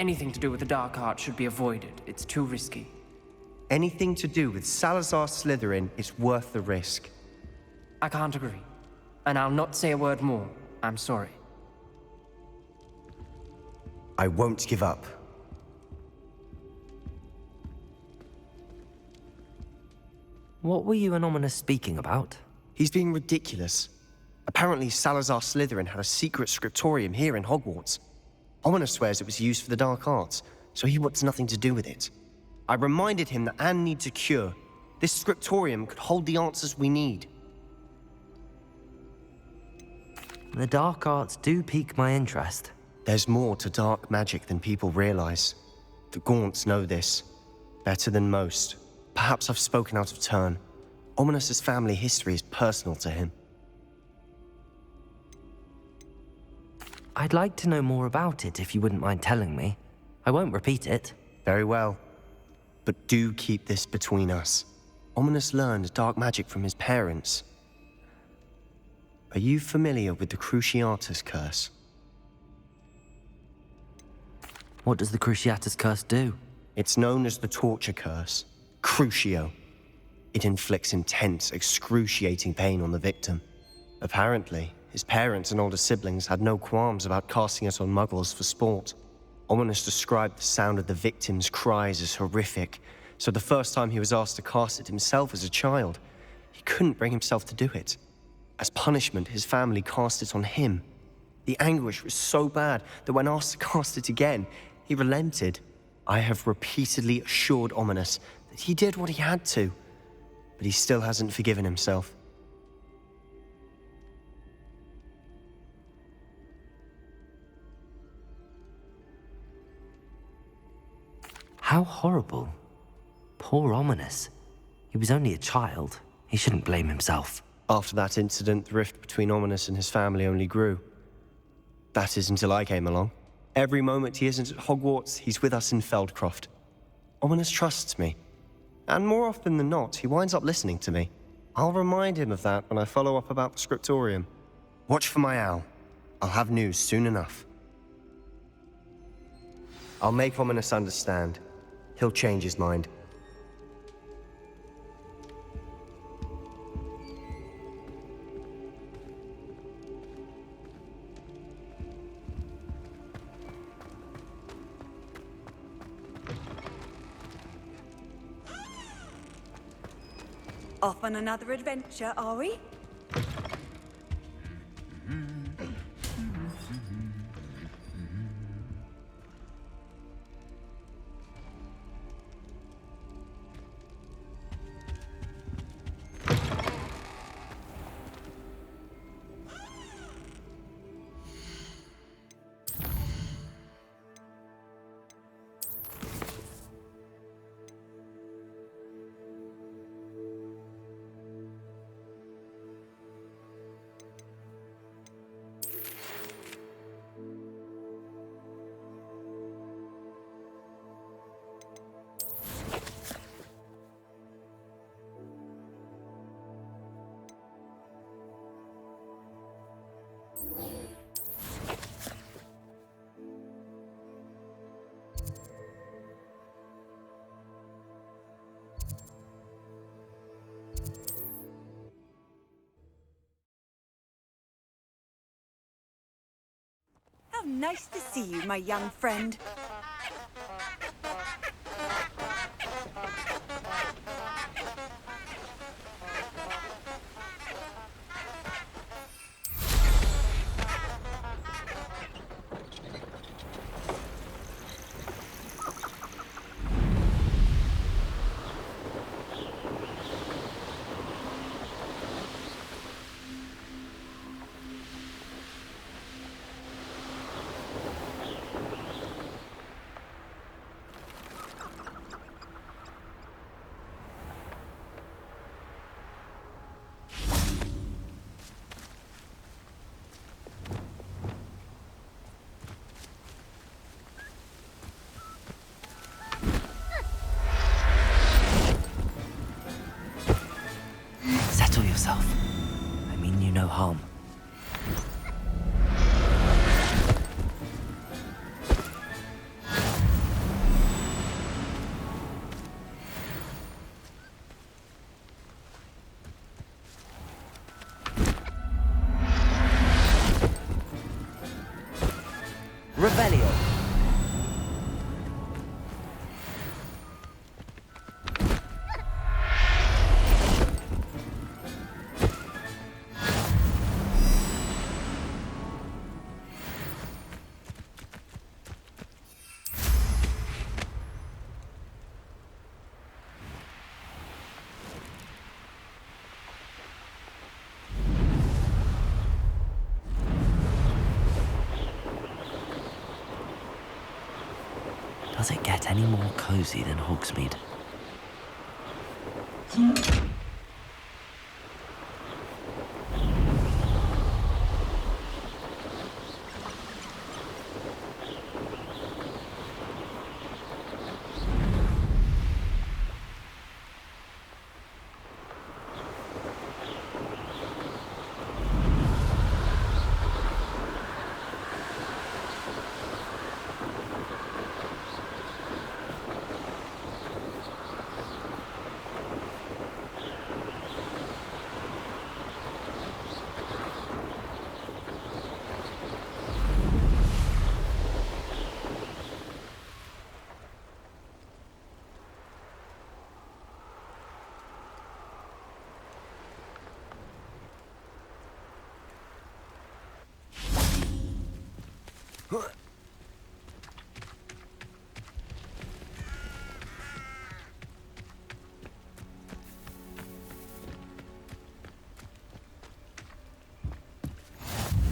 Anything to do with the dark art should be avoided. It's too risky. Anything to do with Salazar Slytherin is worth the risk. I can't agree. And I'll not say a word more. I'm sorry. I won't give up. What were you and Ominous speaking about? He's being ridiculous. Apparently Salazar Slytherin had a secret scriptorium here in Hogwarts. Ominous swears it was used for the dark arts, so he wants nothing to do with it. I reminded him that Anne needs a cure. This scriptorium could hold the answers we need. The dark arts do pique my interest. There's more to dark magic than people realize. The Gaunts know this better than most. Perhaps I've spoken out of turn. Ominous's family history is personal to him. I'd like to know more about it if you wouldn't mind telling me. I won't repeat it. Very well. But do keep this between us. Ominous learned dark magic from his parents. Are you familiar with the Cruciatus Curse? What does the Cruciatus Curse do? It's known as the Torture Curse. Crucio. It inflicts intense, excruciating pain on the victim. Apparently, his parents and older siblings had no qualms about casting it on muggles for sport. Ominous described the sound of the victim's cries as horrific, so the first time he was asked to cast it himself as a child, he couldn't bring himself to do it. As punishment, his family cast it on him. The anguish was so bad that when asked to cast it again, he relented. I have repeatedly assured Ominous that he did what he had to, but he still hasn't forgiven himself. How horrible. Poor Ominous. He was only a child. He shouldn't blame himself. After that incident, the rift between Ominous and his family only grew. That is until I came along. Every moment he isn't at Hogwarts, he's with us in Feldcroft. Ominous trusts me. And more often than not, he winds up listening to me. I'll remind him of that when I follow up about the scriptorium. Watch for my owl. I'll have news soon enough. I'll make Ominous understand. He'll change his mind. Off on another adventure, are we? How nice to see you, my young friend. Settle yourself. I mean you no harm. Does it get any more cozy than Hogsmeade?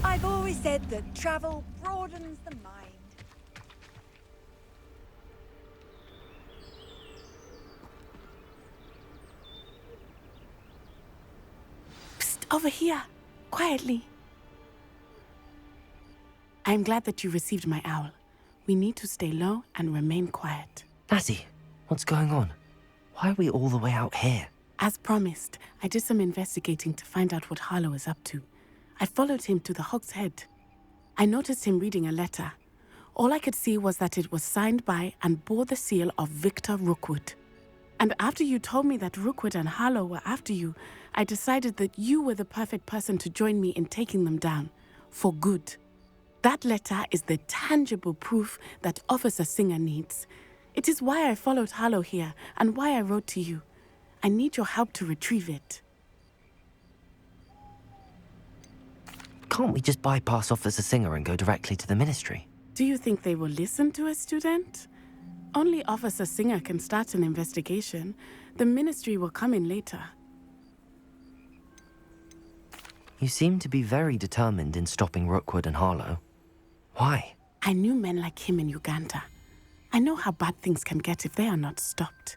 I've always said that travel broadens the mind. Psst, over here. Quietly. I'm glad that you received my owl. We need to stay low and remain quiet. Natty, what's going on? Why are we all the way out here? As promised, I did some investigating to find out what Harlow is up to. I followed him to the Hog's Head. I noticed him reading a letter. All I could see was that it was signed by and bore the seal of Victor Rookwood. And after you told me that Rookwood and Harlow were after you, I decided that you were the perfect person to join me in taking them down. For good. That letter is the tangible proof that Officer Singer needs. It is why I followed Harlow here and why I wrote to you. I need your help to retrieve it. Can't we just bypass Officer Singer and go directly to the Ministry? Do you think they will listen to a student? Only Officer Singer can start an investigation. The Ministry will come in later. You seem to be very determined in stopping Rookwood and Harlow. Why? I knew men like him in Uganda. I know how bad things can get if they are not stopped.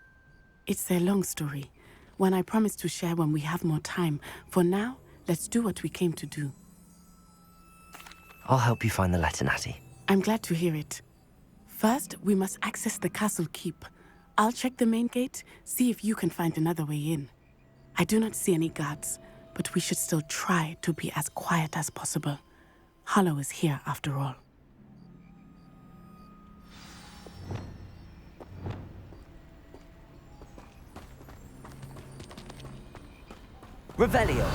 It's a long story, one I promise to share when we have more time. For now, let's do what we came to do. I'll help you find the letter, Natty. I'm glad to hear it. First, we must access the castle keep. I'll check the main gate, see if you can find another way in. I do not see any guards, but we should still try to be as quiet as possible. Harlow is here after all. Revelio!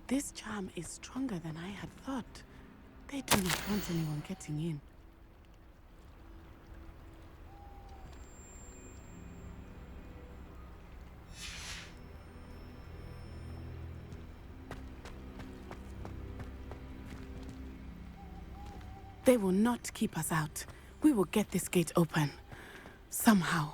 This charm is stronger than I had thought. They do not want anyone getting in. They will not keep us out. We will get this gate open. Somehow.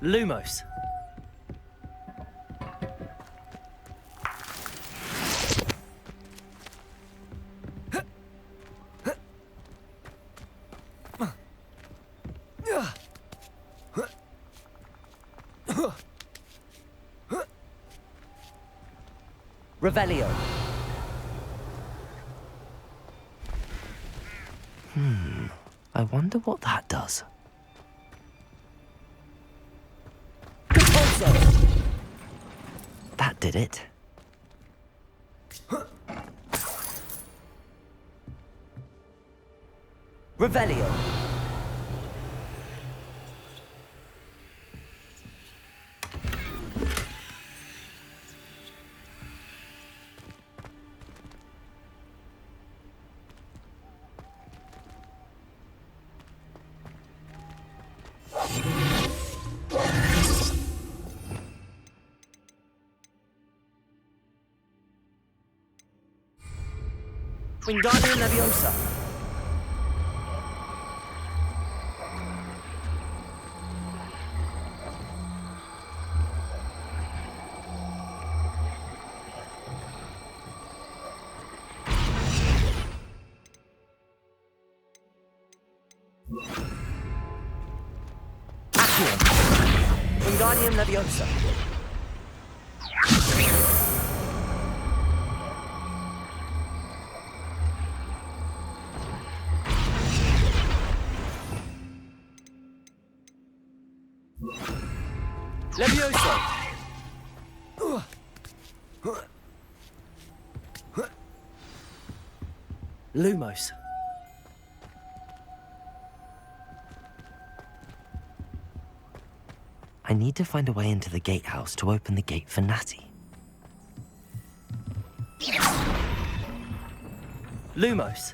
Lumos. Revelio. I wonder what that does. Compulso! did it. Revelio. Wingardium Leviosa. Accio. Wingardium Leviosa. Levioso! Lumos. I need to find a way into the gatehouse to open the gate for Natty. Lumos.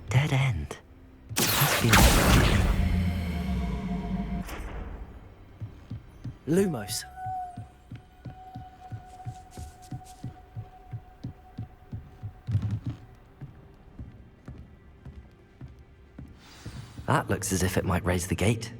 Dead end. Must be Lumos. That looks as if it might raise the gate.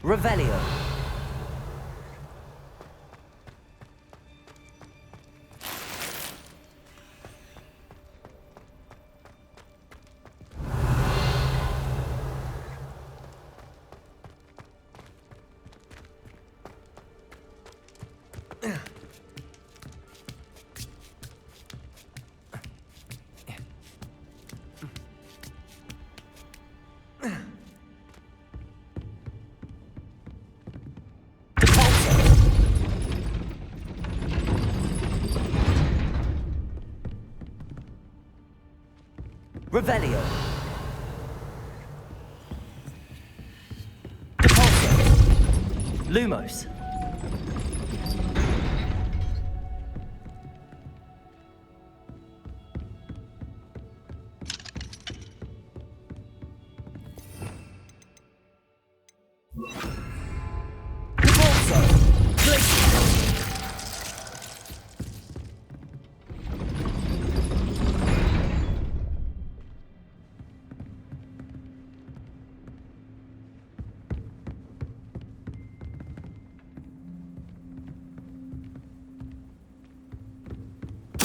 Revelio. Revelio. Repulsor. Lumos. Repulsor.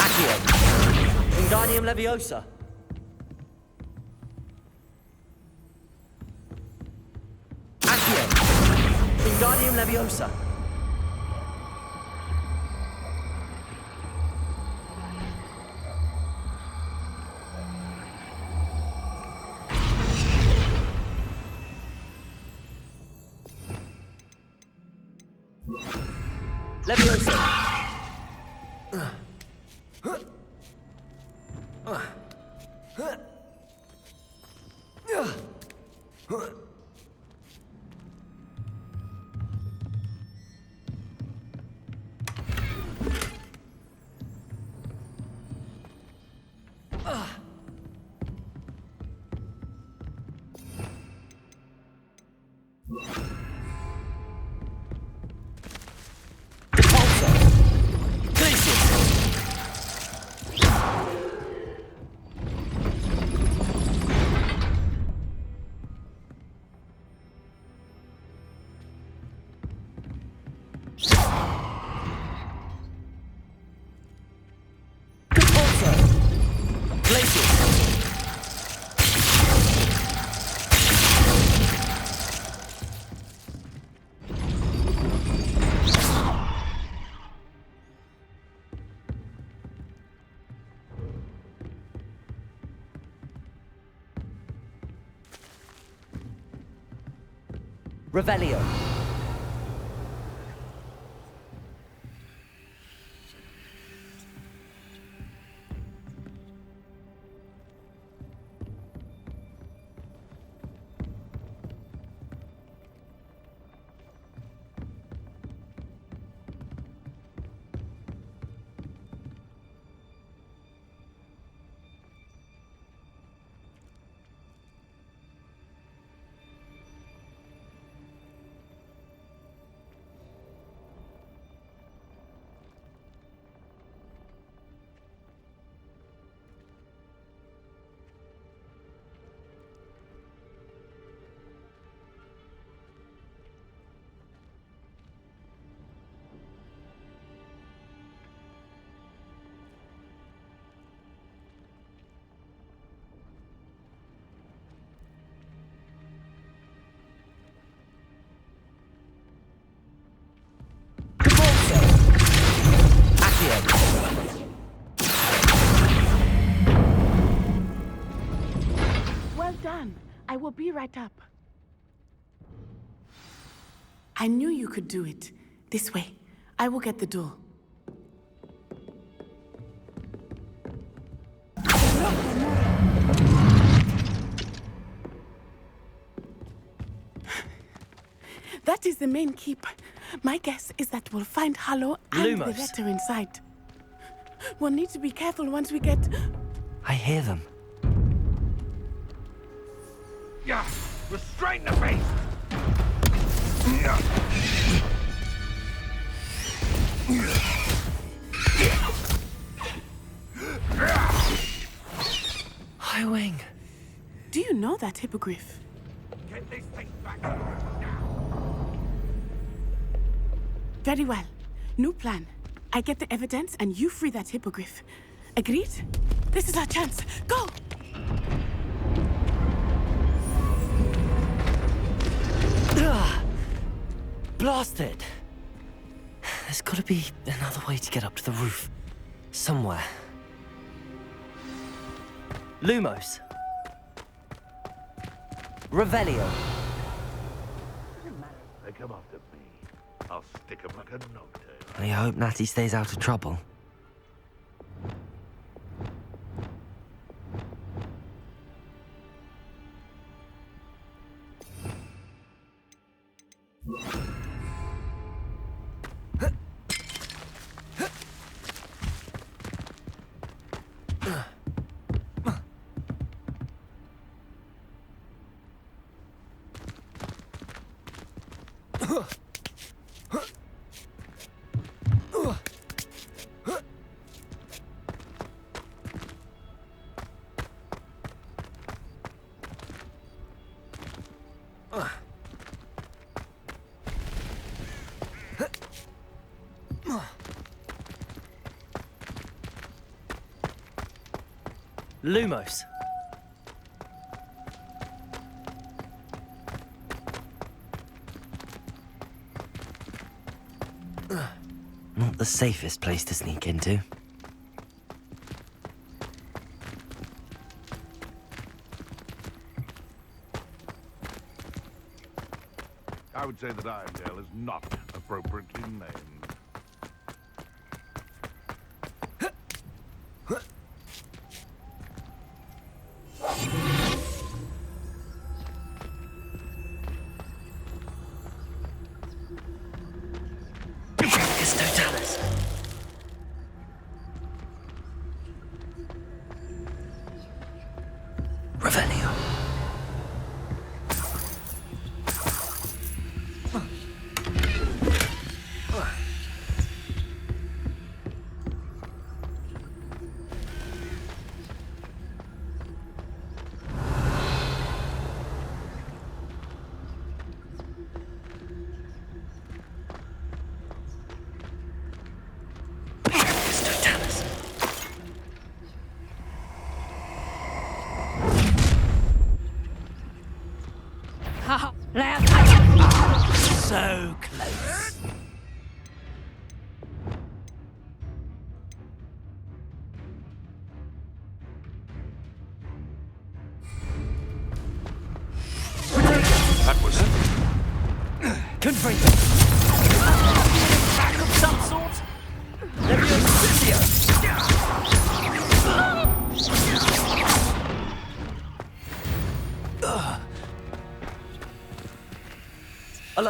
Glacier. Wingardium Leviosa. Accio. Wingardium Leviosa. Levioso! Revelio. Well done. I will be right up. I knew you could do it. This way. I will get the door. That is the main keep. My guess is that we'll find Harlow and the letter inside. We'll need to be careful once we get... I hear them. Yeah, restrain the beast! Highwing. Do you know that hippogriff? Get this thing back to work now! Very well. New plan. I get the evidence and you free that hippogriff. Agreed? This is our chance. Go! Blasted! There's gotta be another way to get up to the roof. Somewhere. Lumos. Revelio. They come after me. I'll stick 'em like a knocktail. I hope Natty stays out of trouble. Lumos. Not the safest place to sneak into. I would say that Irondale is not appropriately named.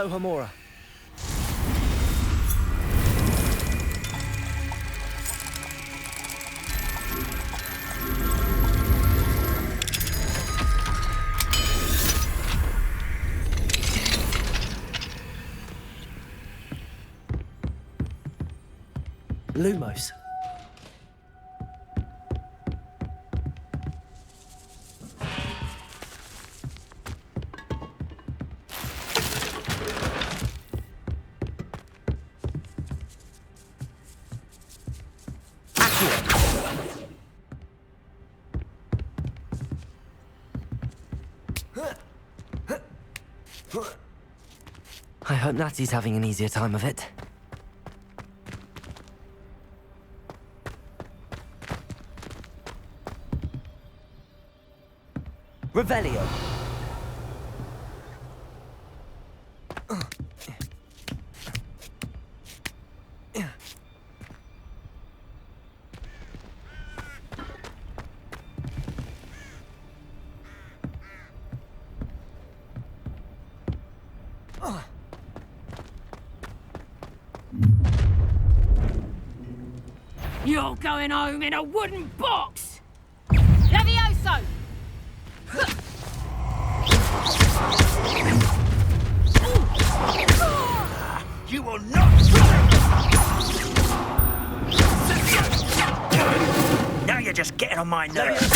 Homura. Lumos. I hope Natty's having an easier time of it. Revelio. You're going home in a wooden box! Levioso! You will not! Now you're just getting on my nerves.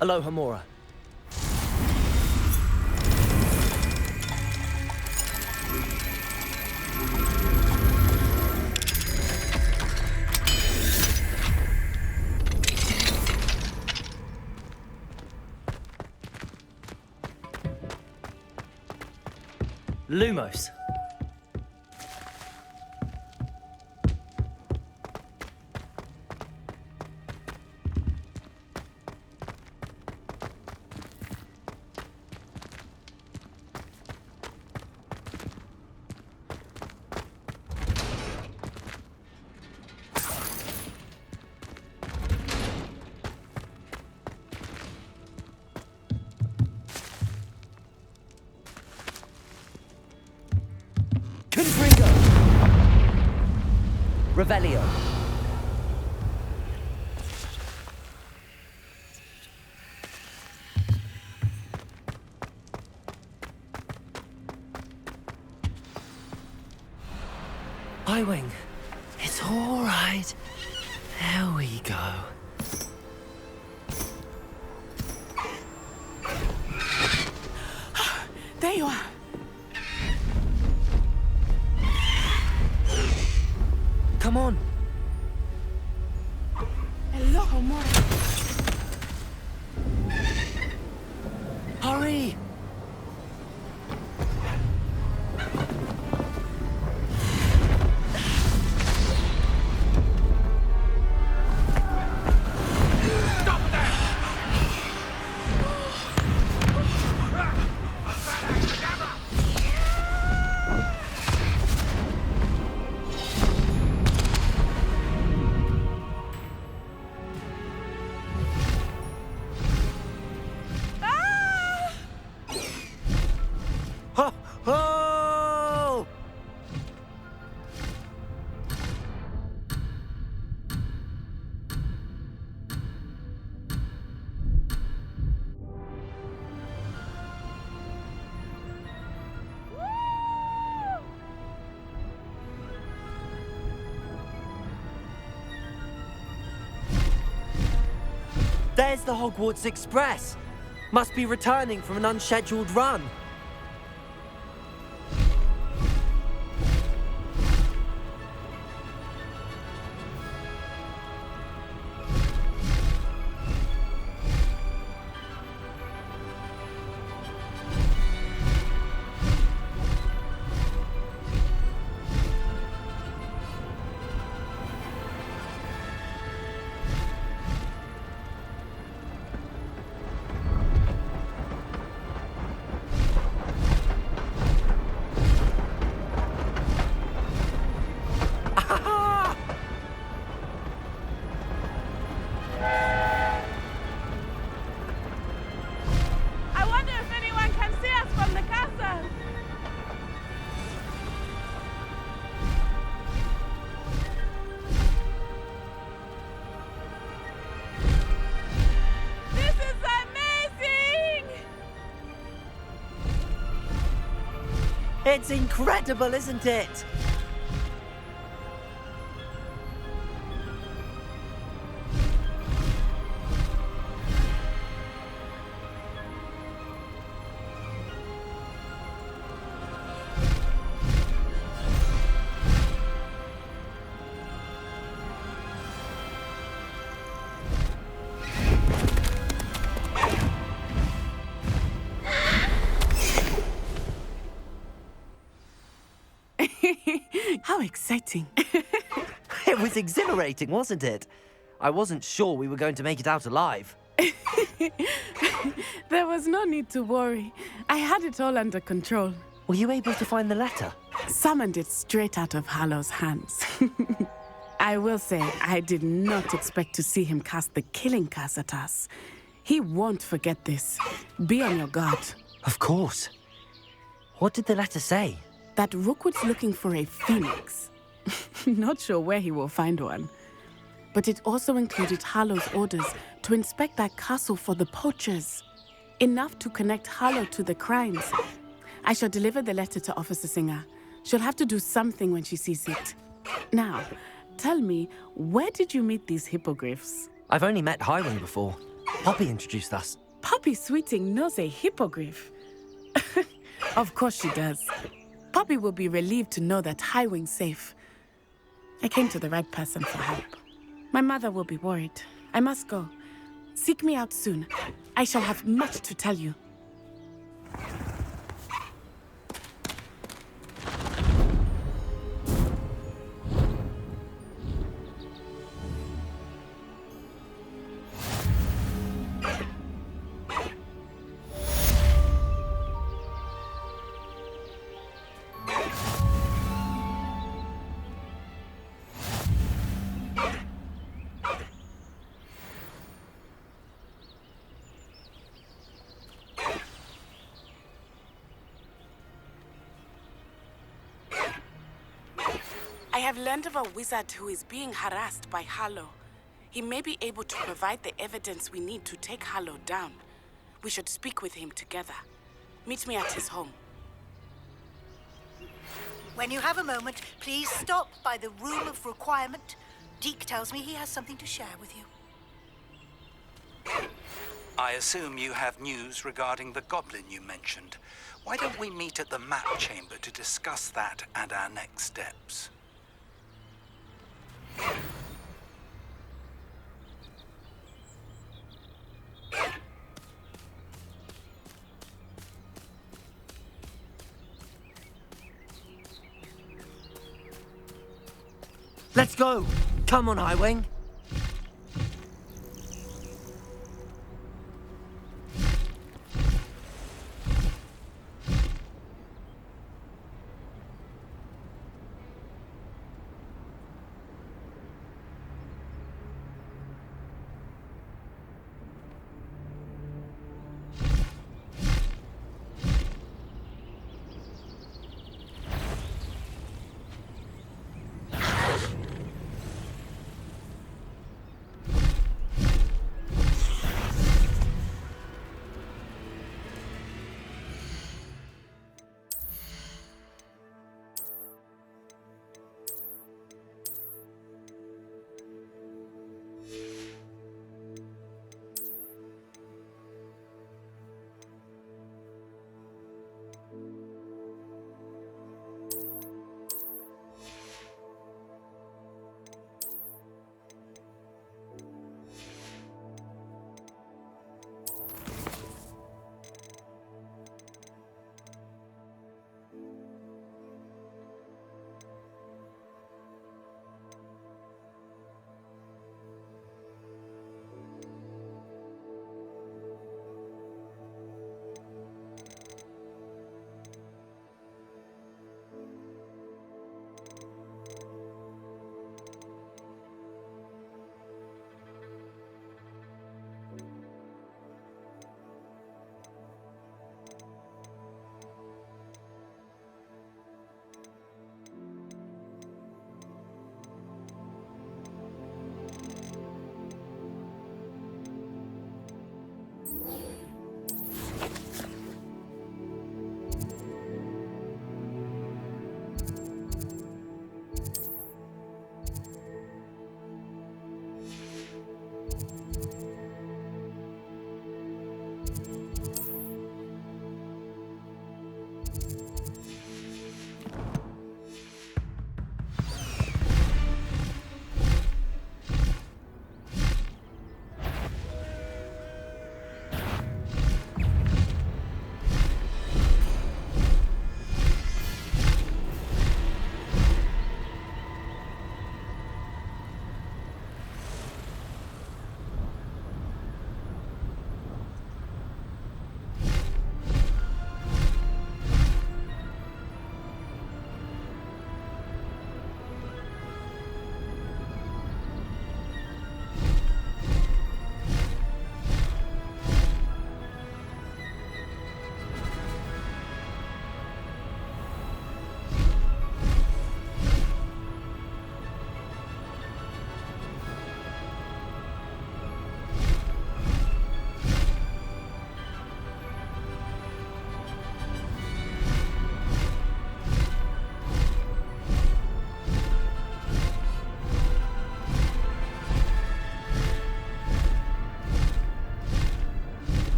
Hello, Homura. Lumos. Revelio. Highwing. It's all right. There we go. There you are. Come on. Hello, Homura. Hurry. Oh! There's the Hogwarts Express. Must be returning from an unscheduled run. It's incredible, isn't it? How exciting. It was exhilarating, wasn't it? I wasn't sure we were going to make it out alive. There was no need to worry. I had it all under control. Were you able to find the letter? Summoned it straight out of Hallow's hands. I will say, I did not expect to see him cast the killing curse at us. He won't forget this. Be on your guard. Of course. What did the letter say? That Rookwood's looking for a phoenix. Not sure where he will find one. But it also included Harlow's orders to inspect that castle for the poachers. Enough to connect Harlow to the crimes. I shall deliver the letter to Officer Singer. She'll have to do something when she sees it. Now, tell me, where did you meet these hippogriffs? I've only met Highwing before. Poppy introduced us. Poppy Sweeting knows a hippogriff. Of course she does. Poppy will be relieved to know that Highwing's safe. I came to the right person for help. My mother will be worried. I must go. Seek me out soon. I shall have much to tell you. I have learned of a wizard who is being harassed by Harlow. He may be able to provide the evidence we need to take Harlow down. We should speak with him together. Meet me at his home. When you have a moment, please stop by the Room of Requirement. Deke tells me he has something to share with you. I assume you have news regarding the goblin you mentioned. Why don't we meet at the map chamber to discuss that and our next steps? Let's go! Come on, Highwing!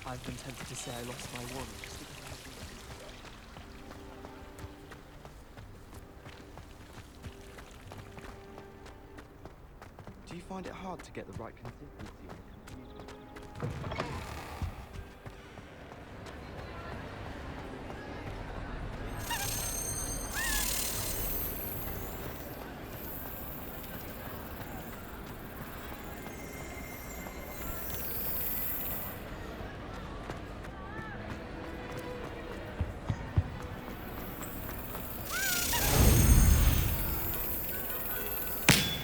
I've been tempted to say I lost my wand. Do you find it hard to get the right consistency in the computer?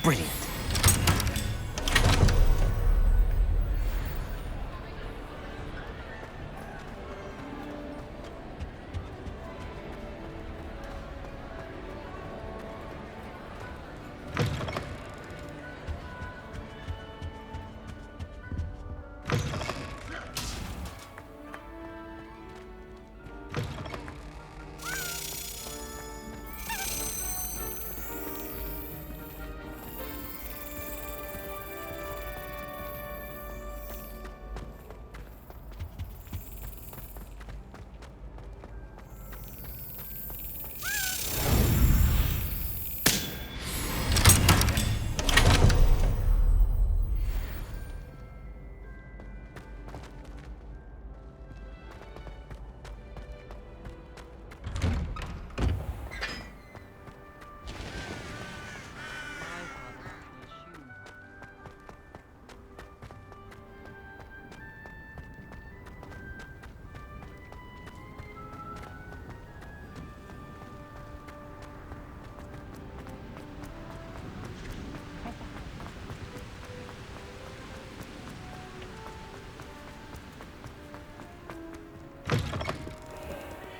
Brilliant.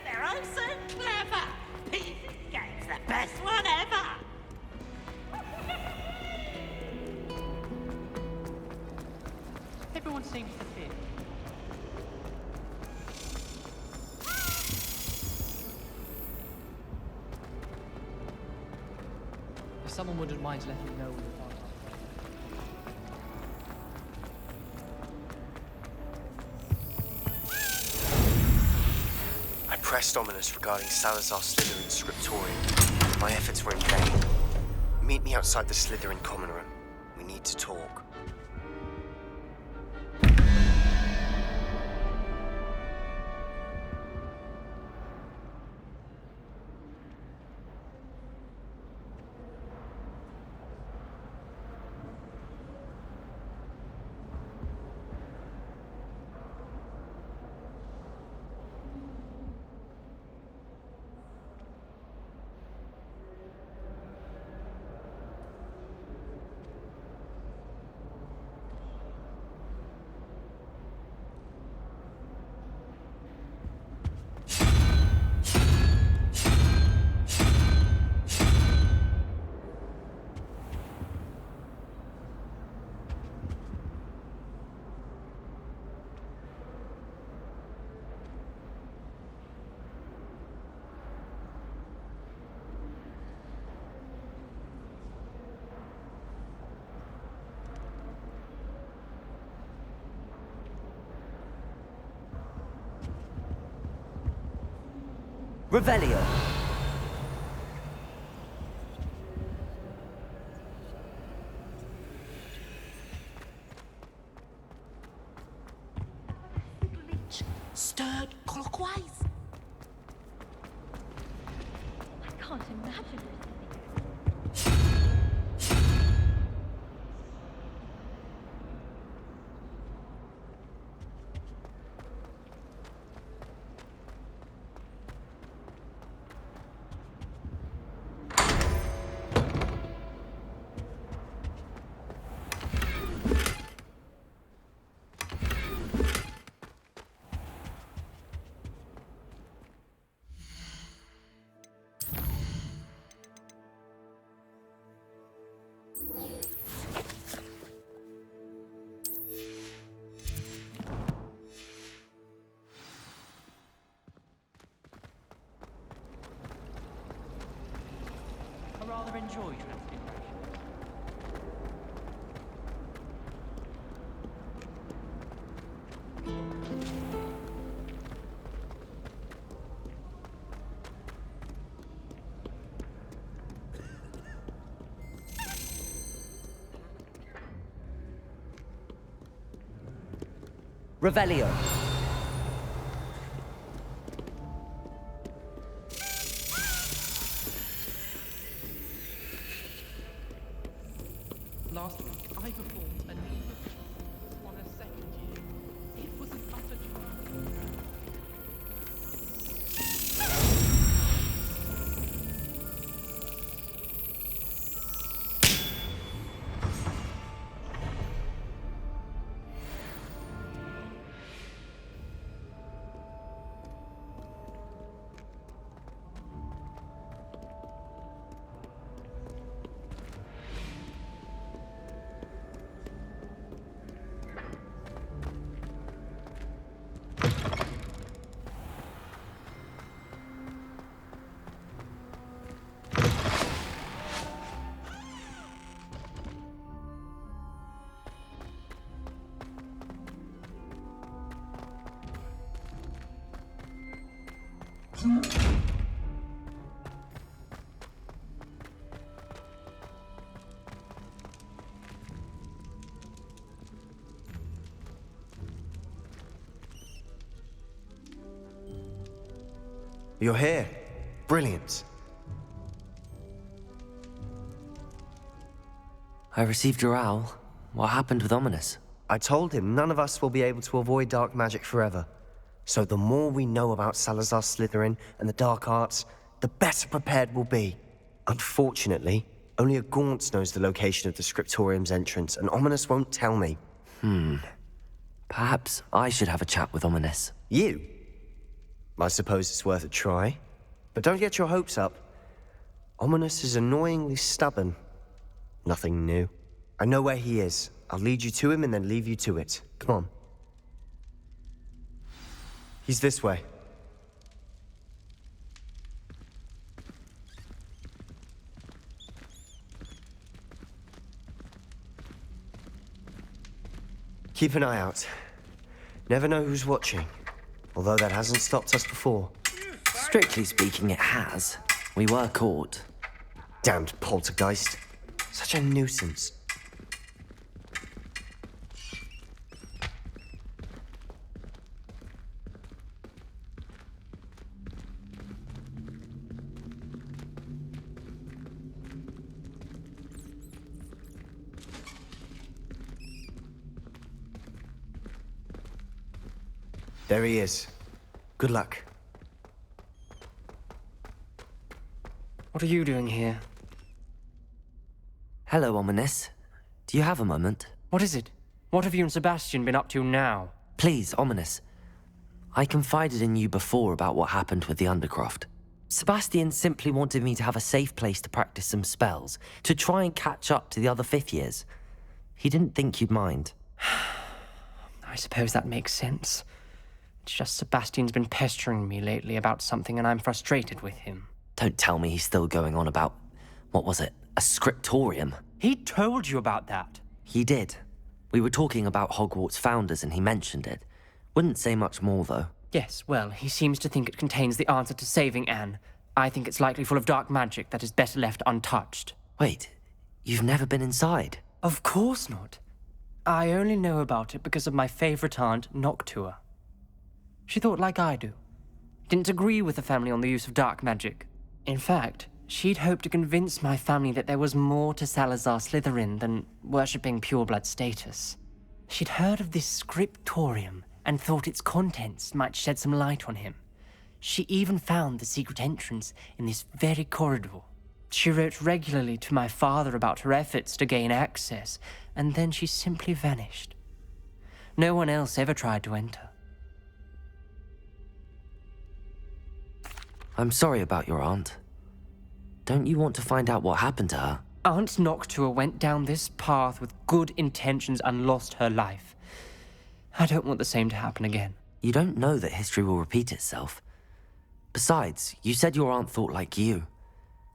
They're all so clever. Peace Game's the best one ever. Everyone seems to fit. If someone wouldn't mind letting me know when you're far I pressed Ominous regarding Salazar Slytherin's scriptorium. My efforts were in vain. Meet me outside the Slytherin common room. We need to talk. Revelio. Stirred clockwise. I can't imagine it. Revelio. Last week, I performed a knee on a second year. It was an utter triumph. You're here. Brilliant. I received your owl. What happened with Ominous? I told him none of us will be able to avoid dark magic forever. So the more we know about Salazar Slytherin and the dark arts, the better prepared we'll be. Unfortunately, only a Gaunt knows the location of the Scriptorium's entrance, and Ominous won't tell me. Perhaps I should have a chat with Ominous. You? I suppose it's worth a try. But don't get your hopes up. Ominous is annoyingly stubborn. Nothing new. I know where he is. I'll lead you to him and then leave you to it. Come on. He's this way. Keep an eye out. Never know who's watching. Although that hasn't stopped us before. Strictly speaking, it has. We were caught. Damned poltergeist. Such a nuisance. There he is. Good luck. What are you doing here? Hello, Ominous. Do you have a moment? What is it? What have you and Sebastian been up to now? Please, Ominous. I confided in you before about what happened with the Undercroft. Sebastian simply wanted me to have a safe place to practice some spells, to try and catch up to the other fifth years. He didn't think you'd mind. I suppose that makes sense. It's just Sebastian's been pestering me lately about something and I'm frustrated with him. Don't tell me he's still going on about, what was it, a scriptorium? He told you about that. He did. We were talking about Hogwarts founders and he mentioned it. Wouldn't say much more, though. Yes, well, he seems to think it contains the answer to saving Anne. I think it's likely full of dark magic that is better left untouched. Wait, you've never been inside? Of course not. I only know about it because of my favorite aunt, Noctua. She thought like I do. Didn't agree with the family on the use of dark magic. In fact, she'd hoped to convince my family that there was more to Salazar Slytherin than worshipping pureblood status. She'd heard of this scriptorium and thought its contents might shed some light on him. She even found the secret entrance in this very corridor. She wrote regularly to my father about her efforts to gain access, and then she simply vanished. No one else ever tried to enter. I'm sorry about your aunt. Don't you want to find out what happened to her? Aunt Noctua went down this path with good intentions and lost her life. I don't want the same to happen again. You don't know that history will repeat itself. Besides, you said your aunt thought like you.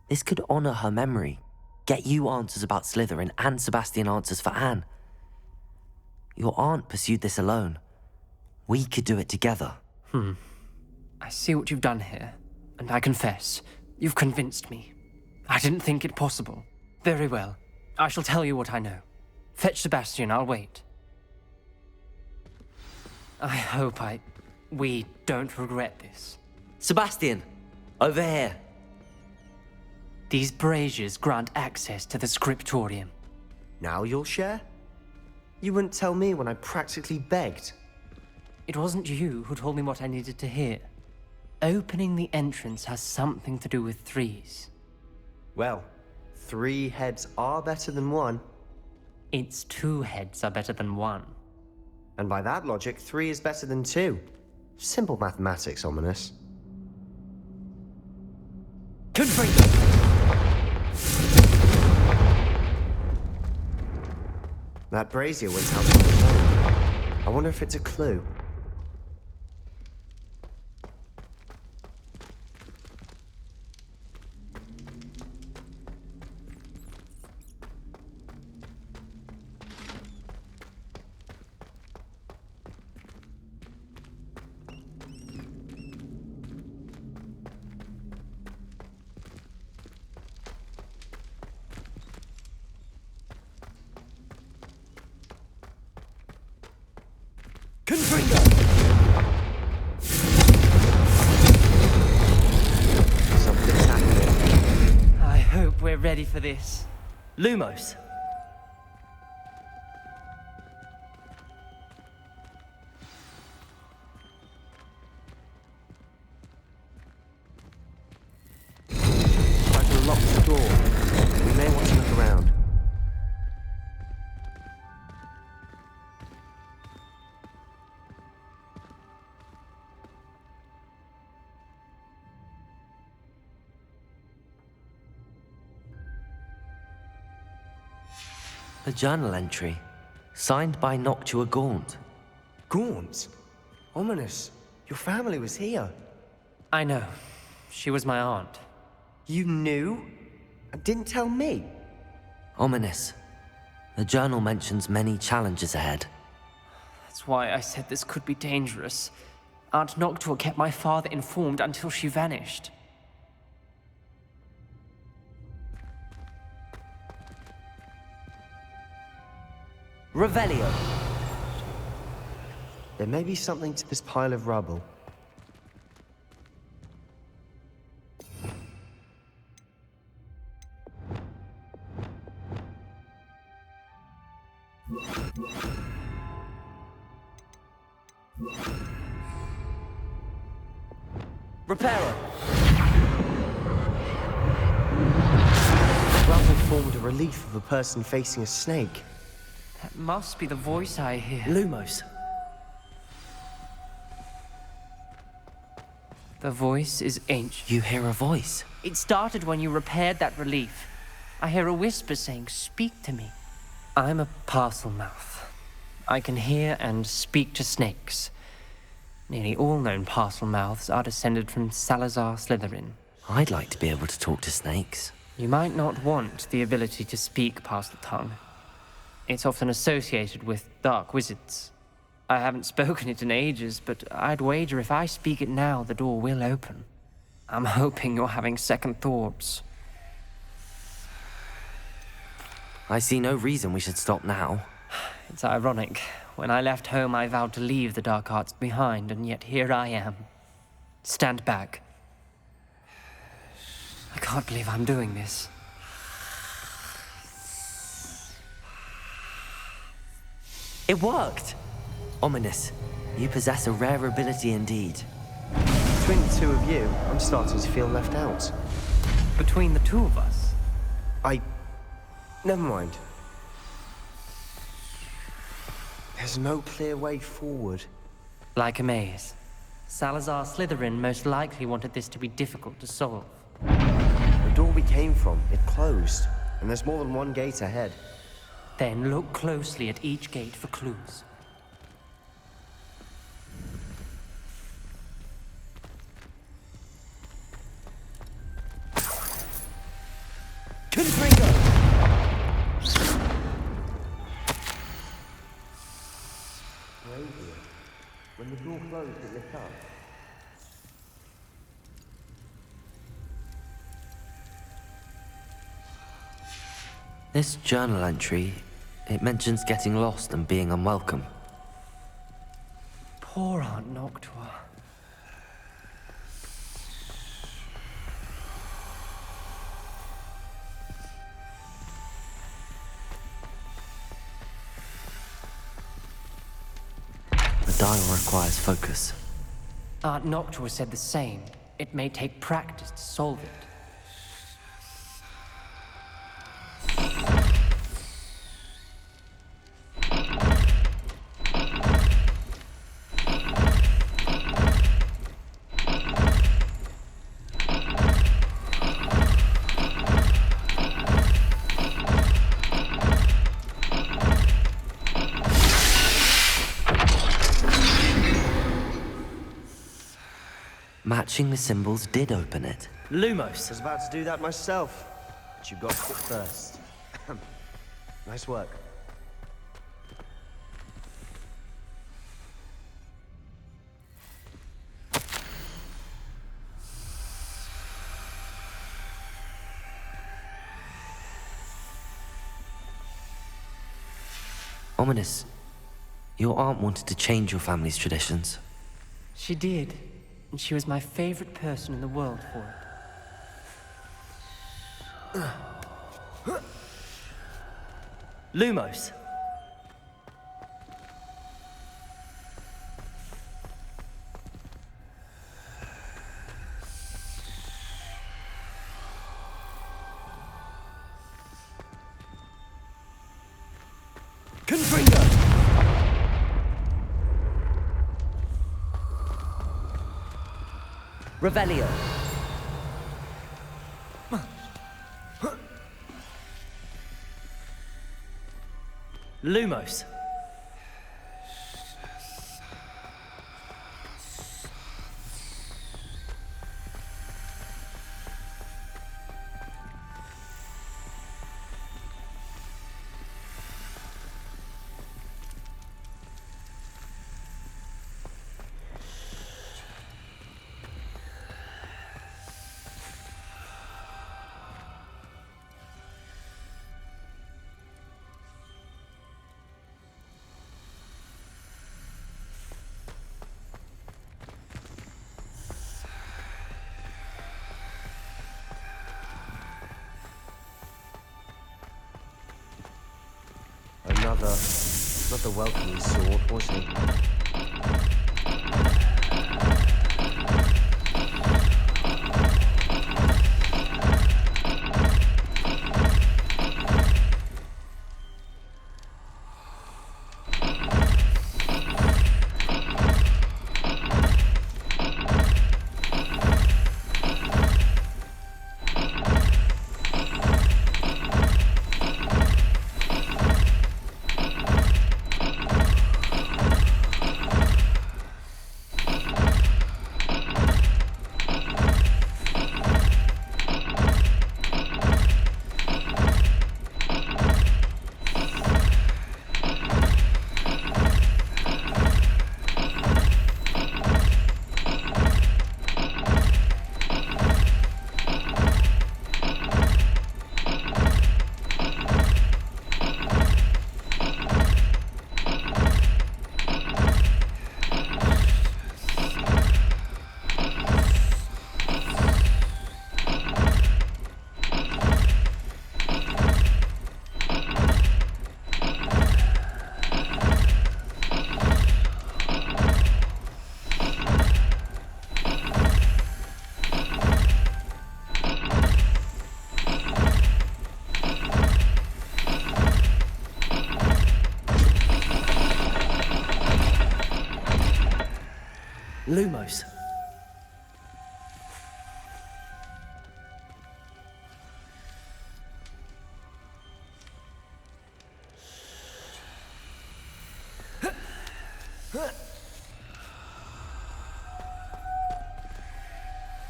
This could honor her memory, get you answers about Slytherin and Sebastian answers for Anne. Your aunt pursued this alone. We could do it together. I see what you've done here, and I confess, you've convinced me. I didn't think it possible. Very well. I shall tell you what I know. Fetch Sebastian, I'll wait. I hope we don't regret this. Sebastian, over here. These braziers grant access to the scriptorium. Now you'll share? You wouldn't tell me when I practically begged. It wasn't you who told me what I needed to hear. Opening the entrance has something to do with threes. Well, 3 heads are better than 1. Its 2 heads are better than 1. And by that logic, 3 is better than 2. Simple mathematics, Ominous. Confringo! That brazier went out on its own. I wonder if it's a clue. Something's happening. I hope we're ready for this. Lumos. I can lock the door. We may want to look around. A journal entry, signed by Noctua Gaunt. Gaunt? Ominous. Your family was here. I know. She was my aunt. You knew? And didn't tell me? Ominous. The journal mentions many challenges ahead. That's why I said this could be dangerous. Aunt Noctua kept my father informed until she vanished. Revelio. There may be something to this pile of rubble. Reparo. The rubble formed a relief of a person facing a snake. That must be the voice I hear. Lumos. The voice is ancient. You hear a voice. It started when you repaired that relief. I hear a whisper saying, "Speak to me." I'm a parcel mouth. I can hear and speak to snakes. Nearly all known parcel mouths are descended from Salazar Slytherin. I'd like to be able to talk to snakes. You might not want the ability to speak parcel tongue. It's often associated with dark wizards. I haven't spoken it in ages, but I'd wager if I speak it now, the door will open. I'm hoping you're having second thoughts. I see no reason we should stop now. It's ironic. When I left home, I vowed to leave the dark arts behind, and yet here I am. Stand back. I can't believe I'm doing this. It worked! Ominous, you possess a rare ability indeed. Between the 2 of you, I'm starting to feel left out. Between the 2 of us? Never mind. There's no clear way forward. Like a maze. Salazar Slytherin most likely wanted this to be difficult to solve. The door we came from, it closed. And there's more than one gate ahead. Then look closely at each gate for clues. When the door closed, it lit up. This journal entry, it mentions getting lost and being unwelcome. Poor Aunt Noctua. The dial requires focus. Aunt Noctua said the same. It may take practice to solve it. Matching the symbols did open it. Lumos. I was about to do that myself, but you got it first. Nice work. Ominous. Your aunt wanted to change your family's traditions. She did, and she was my favorite person in the world for it. Lumos. Confringo! Revelio. Lumos. Not the welcoming sort, was he? Lumos. Huh.